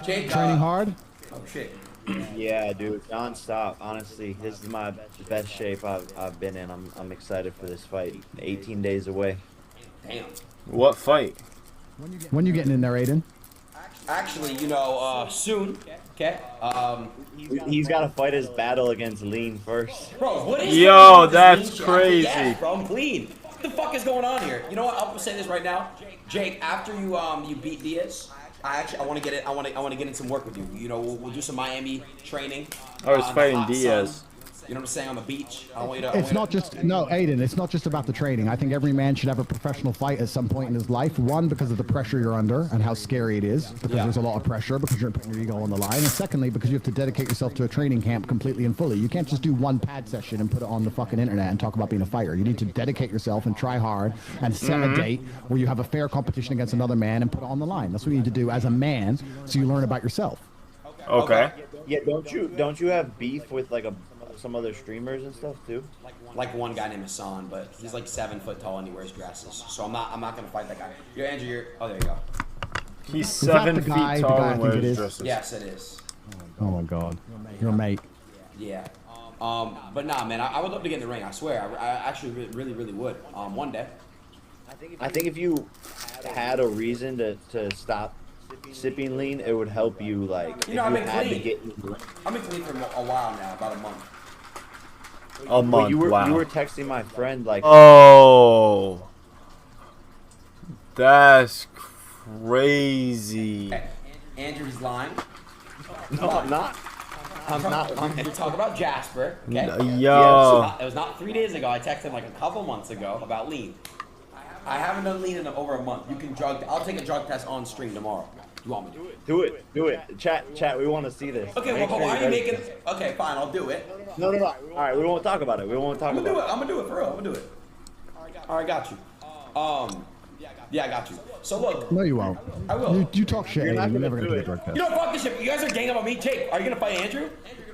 Jake, Training hard? Oh shit. Yeah, dude, non-stop. Honestly, this is my best shape I've been in. I'm excited for this fight. 18 days away. Damn. What fight? When you getting in there, Adin? Actually, you know, soon. Okay. He's got to fight his battle against Lean first. Bro, what is Yo, that's crazy. Yes, bro, I'm clean. What the fuck is going on here? You know what? I'll say this right now, Jake. After you beat Diaz, I want to get it. I want to get in some work with you. You know, we'll do some Miami training. Oh, he's fighting Diaz. Sun. You know what I'm saying, on the beach. I want you to, It's not just, no, Adin, it's not just about the training. I think every man should have a professional fight at some point in his life. One, because of the pressure you're under and how scary it is, because there's a lot of pressure, because you're putting your ego on the line. And secondly, because you have to dedicate yourself to a training camp completely and fully. You can't just do one pad session and put it on the fucking internet and talk about being a fighter. You need to dedicate yourself and try hard and set a date where you have a fair competition against another man and put it on the line. That's what you need to do as a man, so you learn about yourself. Okay. Yeah, don't you have beef with like some other streamers and stuff too? like one guy named Hassan, but he's like 7 foot tall and he wears dresses. So I'm not gonna fight that guy. You're Andrew. Oh, there you go. He's Is that 7 the feet guy- the tall guy I and think it wears is? dresses. Yes, it is. Oh my God. Your mate. Yeah. But nah, man, I would love to get in the ring. I swear, I actually really would. One day. I think if you had a reason to stop sipping Lean, it would help you. Like, You know, if I've you been had to clean. get in the ring. I've been clean for a while now, about a month. A month, But you were wow. texting my friend like. Oh. That's crazy. Okay. Andrew's lying. No, I'm not. I'm not lying. We're talking about Jasper. Okay. Yo. It was not 3 days ago. I texted him like a couple months ago about lean. I haven't done lean in over a month. You can drug. I'll take a drug test on stream tomorrow. You want me to? Do it. Chat. We want to see this. Okay, Make well, sure why are you guys- making? Okay, fine. I'll do it. No. All right, we won't talk about it. We won't talk I'm gonna about do it. I'm gonna do it for real. I'm gonna do it. All right, got you. Yeah, I got you. So look. No, you won't. I will. You talk shit, You're not Adin. You're never gonna going to do do a it. drug test. You know, fuck this shit. You guys are ganging up on me. Jake, are you gonna fight Andrew?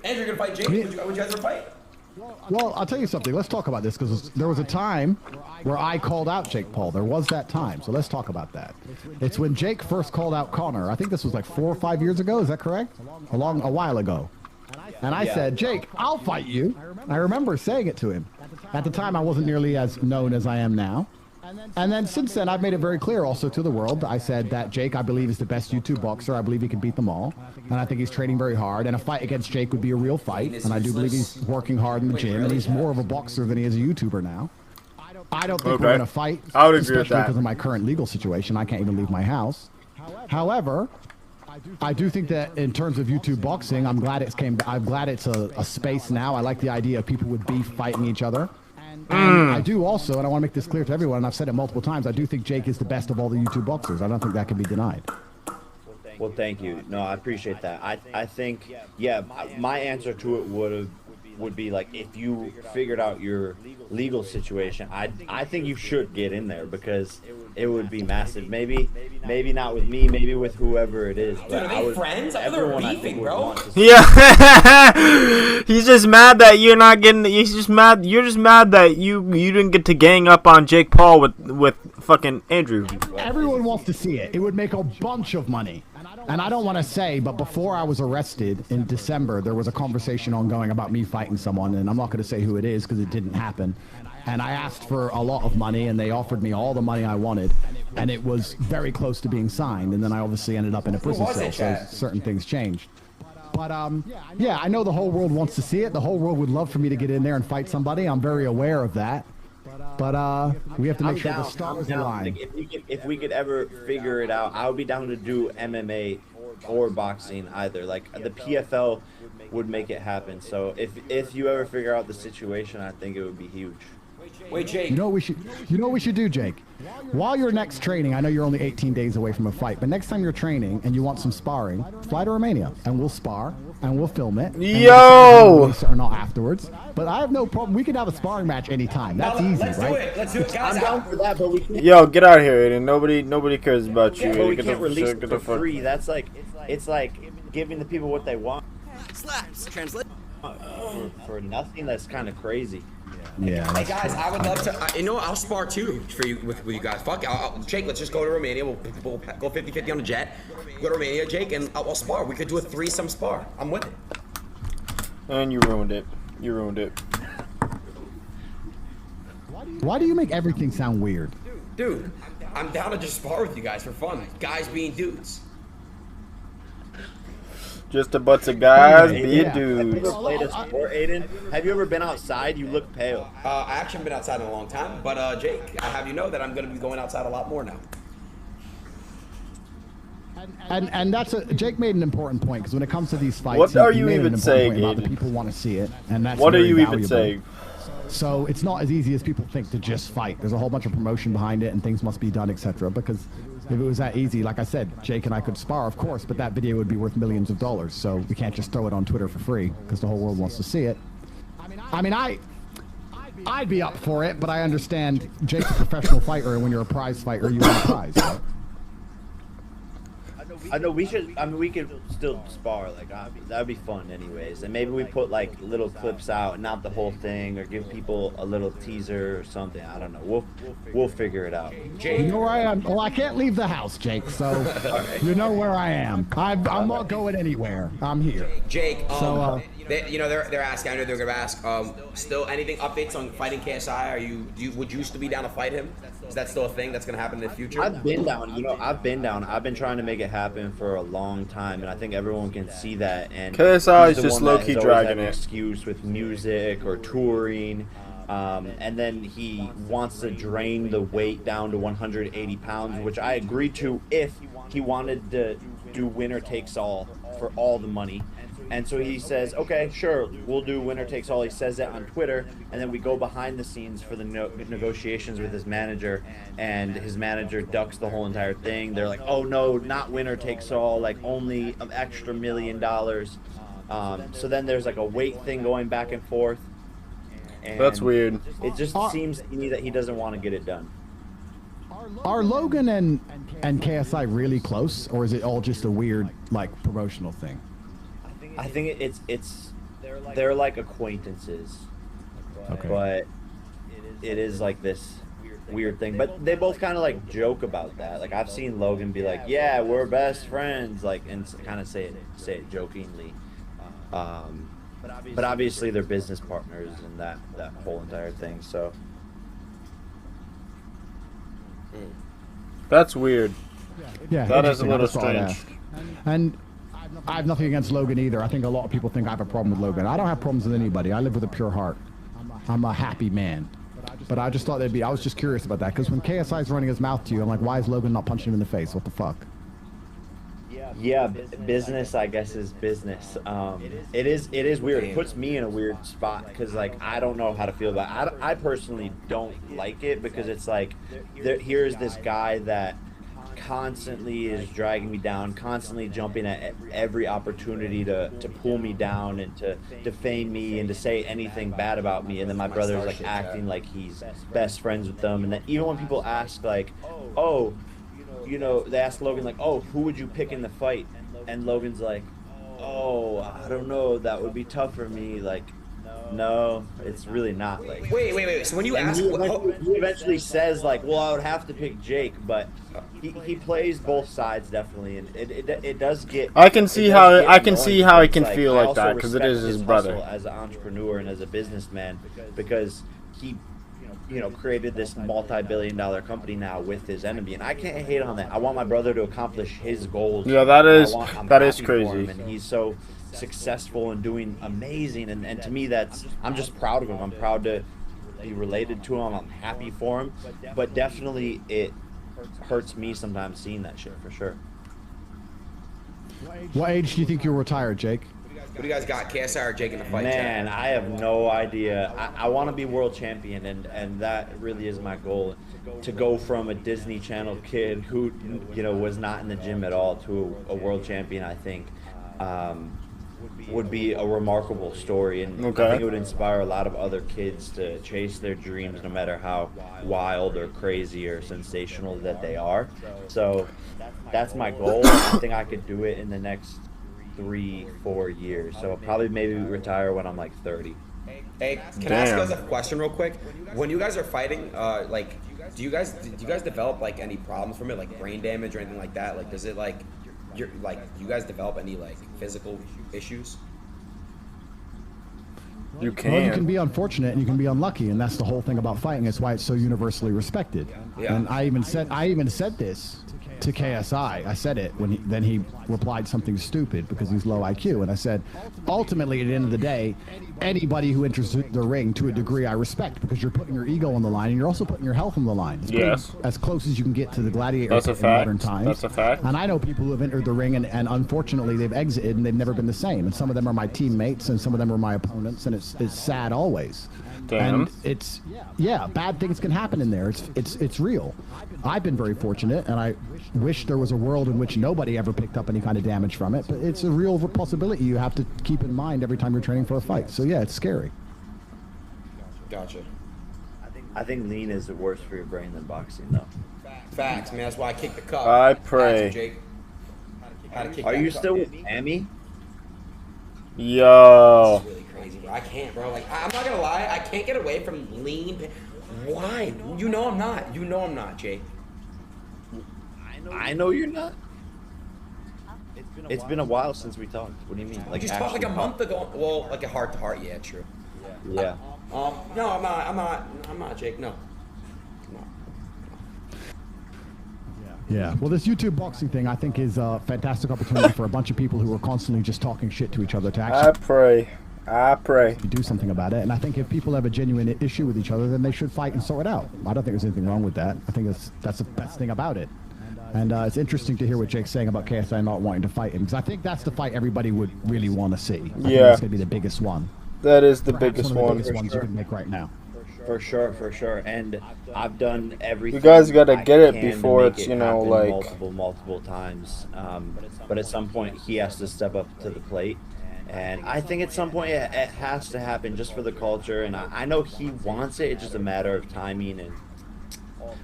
Andrew, you gonna fight Jake? Would you guys ever fight? Well, I'll tell you something. Let's talk about this, because there was a time where I called out Jake Paul. There was that time, so let's talk about that. It's when Jake first called out Connor. I think this was like 4 or 5 years ago. Is that correct? A while ago. And I said, Jake, I'll fight you. I remember saying it to him. At the time, I wasn't nearly as known as I am now. And then since then, I've made it very clear also to the world. I said that Jake, I believe, is the best YouTube boxer. I believe he can beat them all. And I think he's training very hard. And a fight against Jake would be a real fight. And I do believe he's working hard in the gym. And he's more of a boxer than he is a YouTuber now. I don't think we're going to fight, I would agree with especially that. because of my current legal situation. I can't even leave my house. However, I do think that in terms of YouTube boxing, I'm glad it's a space now. I like the idea of people with beef fighting each other. And I do also, and I want to make this clear to everyone, and I've said it multiple times, I do think Jake is the best of all the YouTube boxers. I don't think that can be denied. Well, thank you. No, I appreciate that. I think, yeah, my answer to it would be like, if you figured out your legal situation, I think you should get in there, because it would be massive. Maybe not with me, maybe with whoever it is. Dude, are they friends? I thought they were beefing, bro. Yeah. He's just mad that you're not getting. He's just mad. You're just mad that you didn't get to gang up on Jake Paul with fucking Andrew. Everyone wants to see it. It would make a bunch of money. And I don't want to say, but before I was arrested in December, there was a conversation ongoing about me fighting someone, and I'm not going to say who it is because it didn't happen. And I asked for a lot of money, and they offered me all the money I wanted, and it was very close to being signed. And then I obviously ended up in a prison cell, so certain things changed. But yeah, I know the whole world wants to see it. The whole world would love for me to get in there and fight somebody. I'm very aware of that. But we have to make sure the stars align. Like, if we could ever figure it out, I would be down to do MMA or boxing either. Like, the PFL would make it happen. So if you ever figure out the situation, I think it would be huge. Wait, Jake. You know what we should do, Jake? While you're next training, I know you're only 18 days away from a fight, but next time you're training and you want some sparring, fly to Romania and we'll spar and we'll film it. Yo! Or not afterwards. But I have no problem. We can have a sparring match anytime. That's easy, Let's right? do it. Let's do it, guys. I'm down for that, but we can't. Yo, get out of here, Adin. Nobody cares about you. Yeah, but we Get can't the- release get it the for fuck- free. That's like, it's like giving the people what they want Slaps. Translate. for nothing. That's kind of crazy. Yeah. Hey that's guys, true. I would love to. You know what? I'll spar too for you with you guys. Fuck, Jake. Let's just go to Romania. We'll go 50-50 on the jet. Go to Romania, Jake, and I'll spar. We could do a threesome spar. I'm with it. And you ruined it. You ruined it. Why do you make everything sound weird? Dude, I'm down to just spar with you guys for fun. Guys being dudes. Just a bunch of guys Have being you dudes. ever played a sport, Adin? Have you ever been outside? You look pale. I actually haven't been outside in a long time, but Jake, I have you know that I'm going to be going outside a lot more now. And that's Jake made an important point, because when it comes to these fights, What are he you made an even important saying, point about the Adin? people want to see it, and that's What are very you even valuable. saying? So it's not as easy as people think to just fight. There's a whole bunch of promotion behind it, and things must be done, etc. Because if it was that easy, like I said, Jake and I could spar, of course, but that video would be worth millions of dollars. So we can't just throw it on Twitter for free, because the whole world wants to see it. I mean, I'd be up for it, but I understand Jake's a professional fighter, and when you're a prize fighter, you want a prize. Right? I know we should. I mean, we could still spar. Like that'd be fun, anyways. And maybe we put like little clips out, not the whole thing, or give people a little teaser or something. I don't know. We'll figure it out. You know where I am? Well, I can't leave the house, Jake, so you know where I am. I'm not going anywhere. I'm here. Jake, So, they're asking. I know they're gonna ask. Still, anything updates on fighting KSI? Would you still be down to fight him? Is that still a thing that's gonna happen in the future? I've been down. I've been down. I've been trying to make it happen for a long time, and I think everyone can see that. And KSI he's is the just one that low-key has always had dragging an it. excuse with music or touring. And then he wants to drain the weight down to 180 pounds, which I agreed to if he wanted to do winner takes all for all the money. And so he says, okay, sure, we'll do winner takes all. He says that on Twitter, and then we go behind the scenes for the negotiations with his manager, and his manager ducks the whole entire thing. They're like, oh no, not winner takes all, like only an extra $1 million. So then there's like a weight thing going back and forth. And That's weird. It just seems to me that he doesn't want to get it done. Are Logan and KSI really close, or is it all just a weird like promotional thing? I think they're like acquaintances, Okay. but it is like this weird thing. But they both kind of like joke about that. Like I've seen Logan be like, "Yeah, we're best friends," like, and kind of say it jokingly. But obviously they're business partners and that whole entire thing. So That's weird. Yeah, That is a interesting. I little just thought I'd strange. ask. And I have nothing against Logan either. I think a lot of people think I have a problem with Logan. I don't have problems with anybody. I live with a pure heart. I'm a happy man. But I just thought I was just curious about that, because when KSI is running his mouth to you, I'm like, why is Logan not punching him in the face? What the fuck? yeah, business I guess is business. It is weird. It puts me in a weird spot because like I don't know how to feel about it. I personally don't like it because it's like here's this guy that constantly is dragging me down, constantly jumping at every opportunity to pull me down and to defame me and to say anything bad about me, and then my brother's like acting like he's best friends with them. And then even when people ask like, oh, you know, they ask Logan like, oh, who would you pick in the fight? And Logan's like, oh, I don't know, that would be tough for me. Like, no, it's really not. Like, Wait. So when you and ask, he eventually says like, well, I would have to pick Jake, but he plays both sides definitely, and it does get. I can see how annoying I can because, can feel I like also that because it respect is his hustle brother. as an entrepreneur and as a businessman, because he, created this multi-billion-dollar company now with his enemy, and I can't hate on that. I want my brother to accomplish his goals. Yeah, that and is I'm that is happy for him, crazy. and he's so successful and doing amazing, and to me I'm just proud of him. I'm proud to be related to him. I'm happy for him, but definitely it hurts me sometimes seeing that shit for sure. What age do you think you'll retire, Jake? what do you guys got? KSI or Jake in the fight? Man, I have no idea. I want to be world champion, and that really is my goal. To go from a Disney Channel kid who, was not in the gym at all to a world champion, I think, would be a remarkable story. And Okay. I think it would inspire a lot of other kids to chase their dreams, no matter how wild or crazy or sensational that they are. So that's my goal. I think I could do it in the next 3-4 years. So I'll probably maybe retire when I'm like 30. Hey, can I ask you guys a question real quick? When you guys are fighting, like, do you guys develop like any problems from it, like brain damage or anything like that? Like, does it like, do you guys develop any like physical issues? You can. Well, you can be unfortunate and you can be unlucky, and that's the whole thing about fighting. It's why it's so universally respected. Yeah. And I even said this to KSI. I said it when he replied something stupid because he's low IQ, and I said, ultimately, at the end of the day, anybody who enters the ring to a degree I respect, because you're putting your ego on the line and you're also putting your health on the line. It's yes. as close as you can get to the gladiator That's a in fact. modern times. That's a fact. And I know people who have entered the ring and unfortunately they've exited and they've never been the same. And some of them are my teammates and some of them are my opponents, and it's sad always. Damn. And it's bad things can happen in there. It's real. I've been very fortunate, and I wish there was a world in which nobody ever picked up any kind of damage from it. But it's a real possibility you have to keep in mind every time you're training for a fight. So yeah, it's scary. Gotcha. I think lean is worse for your brain than boxing, though. Facts, man. That's why I kicked the cup. I pray. Had to, Jake. Had to kick Are that you cup. still with Amy? Yo. This is really crazy, bro. I can't, bro. Like, I'm not gonna lie. I can't get away from lean. Why? You know I'm not. You know I'm not, Jake. I know you're not. It's been a while since we talked. What do you mean? We Like just talked like a actually month ago. Well, like a heart to heart. Yeah, true. Yeah. No, I'm not, Jake. No. Yeah. Well, this YouTube boxing thing, I think, is a fantastic opportunity for a bunch of people who are constantly just talking shit to each other to actually I pray. do something about it. And I think if people have a genuine issue with each other, then they should fight and sort it out. I don't think there's anything wrong with that. I think that's the best thing about it. And it's interesting to hear what Jake's saying about KSI not wanting to fight him, because I think that's the fight everybody would really want to see. I think it's going to be the biggest one. That is the Perhaps biggest one of the one. biggest ones you can make right now. For sure. And I've done everything. You guys gotta I get it can to before make it's, it you know, happen like- multiple times. But at some point, he has to step up to the plate. And I think at some point it has to happen just for the culture. And I know he wants it. It's just a matter of timing and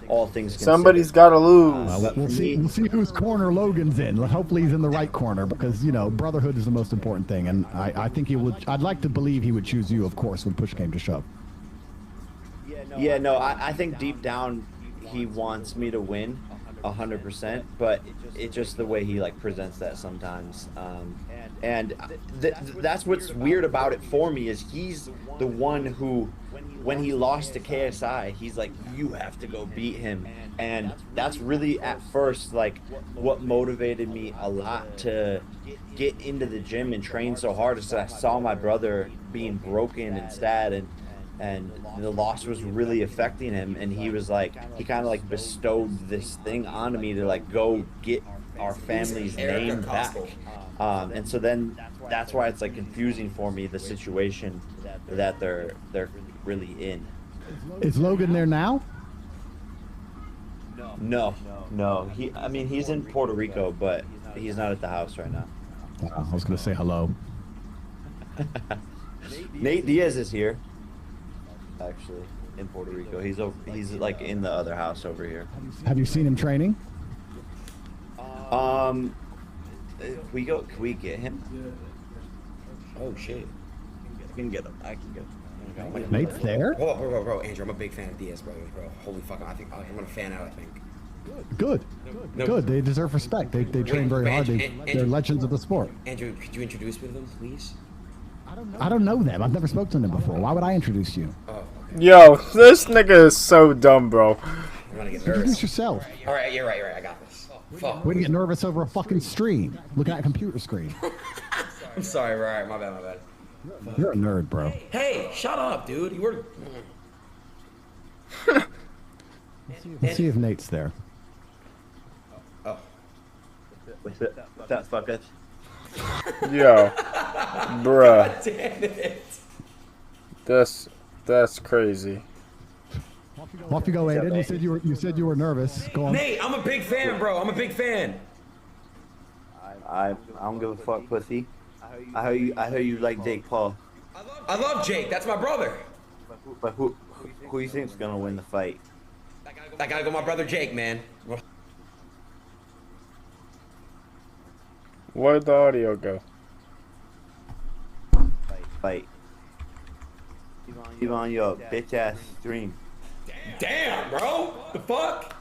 all things considered. Somebody's gotta lose. We'll see whose corner Logan's in. Hopefully he's in the right corner, because, you know, brotherhood is the most important thing. And I think he would. I'd like to believe he would choose you, of course, when push came to shove. Yeah, no, I think deep down he wants me to win 100%, but it's just the way he like presents that sometimes. And that's what's weird about it for me, is he's the one who, when he lost to KSI, he's like, you have to go beat him. And that's really at first like what motivated me a lot to get into the gym and train so hard, is that I saw my brother being broken and sad, and the loss was really affecting him, and he was like, he kind of like bestowed this thing onto me to like go get our family's name back. And so then that's why it's like confusing for me, the situation that they're really in. Is Logan there now? No. He's in Puerto Rico, but he's not at the house right now. I was going to say hello. Nate Diaz is here, actually, in Puerto Rico. He's like in the other house over here. Have you seen him training? Can we get him? Oh shit. I can get him. Nate's there? Bro, Andrew, I'm a big fan of Diaz, bro. Holy fuck, I think I'm gonna fan out. I think. Good. Good. They deserve respect. They train very hard. They're legends of the sport. Andrew, could you introduce me to them, please? I don't know them. I've never spoken to them before. Why would I introduce you? Oh, Yo, this nigga is so dumb, bro. I'm gonna get Introduce nervous. yourself. All right, you're right. I got this. Fuck. Way to get nervous over a fucking stream. Looking at a computer screen. I'm sorry. All right, my bad. You're a nerd, bro. Hey, shut up, dude. You were. Let's see if Nate's there. Oh. With that fucker. Yo, bruh, God damn it. that's crazy. Off you go, Adin. You said you were nervous. Go on. Nate, I'm a big fan, bro. I'm a big fan. I don't give a fuck, pussy. I heard you like Jake Paul. I love Jake. That's my brother. But who you think's gonna win the fight? I gotta go, my brother Jake, man. Where'd the audio go? Fight. Leave on your bitch ass stream. Damn, bro. The fuck?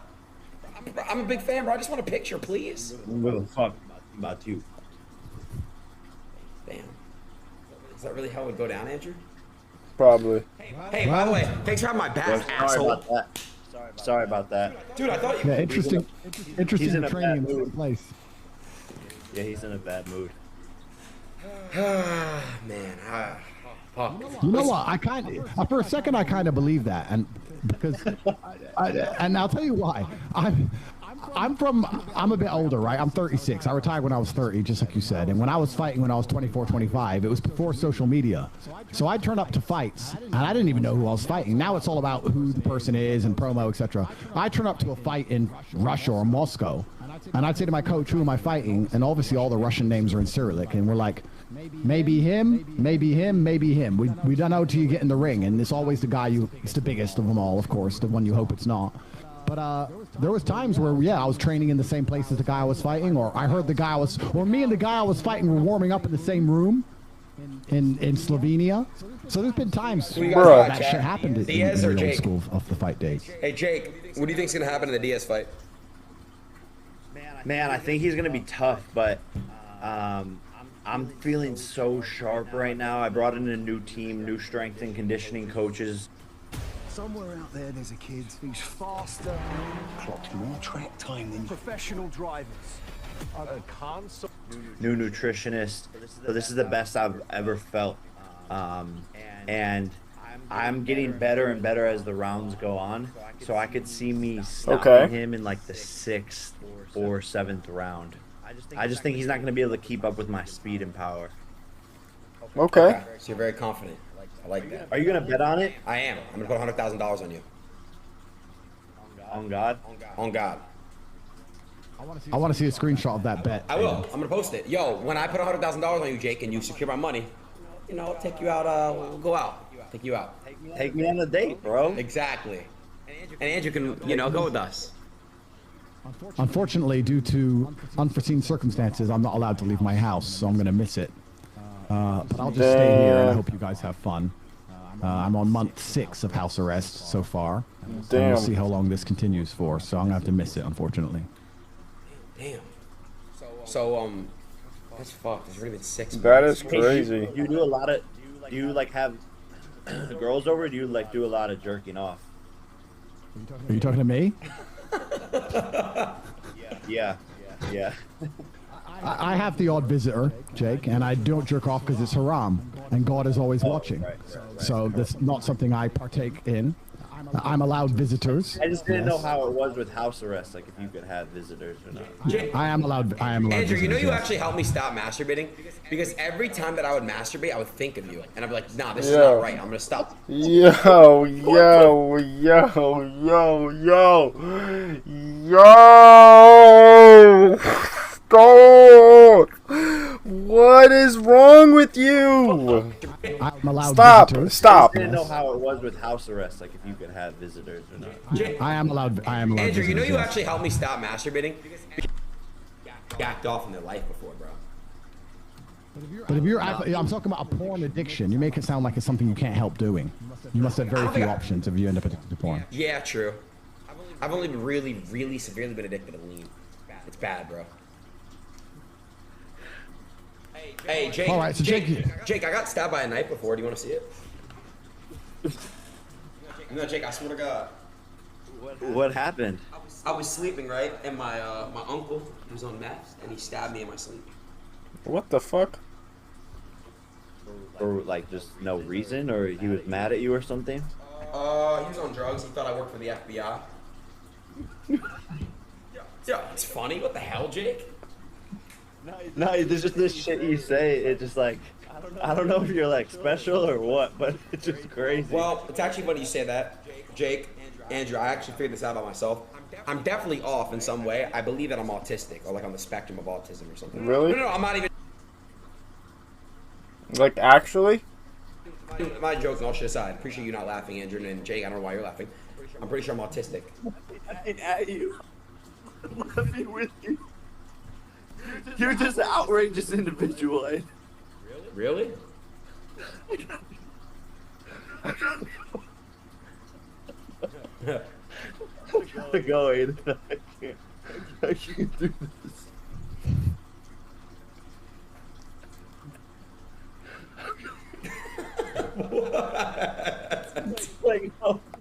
I'm a big fan, bro. I just want a picture, please. What the fuck about you? Damn. Is that really how it would go down, Andrew? Probably. Hey, by the way, thanks for having my back, Sorry asshole. about that. Sorry about that. Dude, I thought you. Yeah, interesting he's in a training in bad the same mood. place. Yeah, he's in a bad mood. Man, fuck. You know what? For a second, I kind of believe that, and because, and I'll tell you why. I'm a bit older, right? I'm 36. I retired when I was 30, just like you said. And when I was fighting when I was 24, 25, it was before social media. So I'd turn up to fights, and I didn't even know who I was fighting. Now it's all about who the person is and promo, etc. I turn up to a fight in Russia or Moscow, and I'd say to my coach, who am I fighting? And obviously all the Russian names are in Cyrillic, and we're like, maybe him, maybe him, maybe him. We don't know till you get in the ring, and it's always the guy it's the biggest of them all, of course, the one you hope it's not. But there was times where, yeah, I was training in the same place as the guy I was fighting, or I heard or me and the guy I was fighting were warming up in the same room in Slovenia. So there's been times Bruh. that shit happened in Diaz the or old Jake? school of the fight days. Hey, Jake, what do you think's gonna happen in the Diaz fight? Man, I think he's gonna be tough, but I'm feeling so sharp right now. I brought in a new team, new strength and conditioning coaches. Somewhere out there's a kid who's faster, clocks more track time than professional drivers. New nutritionist. So this is the best I've ever felt. And I'm getting better and better as the rounds go on. So I could see me stopping him in like the 6th or 7th round. I just think he's not going to be able to keep up with my speed and power. Okay. So you're very confident. I like that. Are you going to bet on it? I am. I'm gonna put $100,000 on you. On God? On God. I want to see a screenshot of that bet. I will. I'm gonna post it. Yo, when I put $100,000 on you, Jake, and you secure my money, you know, I'll take you out. We'll go out. Take you out. Take me on a date, bro. Exactly. And Andrew can, you know, go with us. Unfortunately, due to unforeseen circumstances, I'm not allowed to leave my house, so I'm going to miss it. But I'll just stay here, and I hope you guys have fun. I'm on month 6 of house arrest so far. And Damn. we'll see how long this continues for, so I'm going to have to miss it, unfortunately. Damn. So, that's fucked. It's already been 6 months. That is Hey, crazy. you do a lot of, do you like have girls over? Or do you like do a lot of jerking off? Are you talking to me? Yeah. I have the odd visitor, Jake, and I don't jerk off because it's haram, and God is always watching. right. So that's not something I partake in. I'm allowed visitors. I just didn't yes. know how it was with house arrest, like if you could have visitors or not. Jake, I am allowed Andrew, visitors, you know you yes. actually helped me stop masturbating because every time that I would masturbate, I would think of you, and I'd be like, nah, this is Yeah. not right. I'm gonna stop. Yo. Stop! What is wrong with you? I'm allowed Stop! visitors. I Stop! didn't know how it was with house arrest, like if you could have visitors or not. I am allowed Andrew, visitors, you know you yes. actually helped me stop masturbating. Jacked off in their life before, bro. But if I'm talking about a porn addiction. You make it sound like it's something you can't help doing. You must have very few options if you end up addicted to porn. Yeah, true. I've only been really severely been addicted to lean. It's bad, bro. Hey, Jake. All right, so Jake, I got stabbed by a knife before. Do you want to see it? No, Jake, I swear to God. What happened? I was sleeping, right? And my uncle, he was on meth, and he stabbed me in my sleep. What the fuck? Or like just no reason, or he was mad at you or something? He was on drugs. He thought I worked for the FBI. Yeah, it's funny. What the hell, Jake? No, there's just this shit you say. It's just like, I don't know if you're like special or what, but it's just crazy. Well, it's actually funny you say that, Jake. Andrew, I actually figured this out by myself. I'm definitely off in some way. I believe that I'm autistic, or like on the spectrum of autism or something. Really? No, I'm not even. Like, actually? I'm not joking, all shit aside. Appreciate you not laughing, Andrew, and Jake, I don't know why you're laughing. I'm pretty sure I'm autistic. Laughing at you. Laughing with you. You're just an outrageous individual. Really? gotta go, Aiden. I can't do this. What?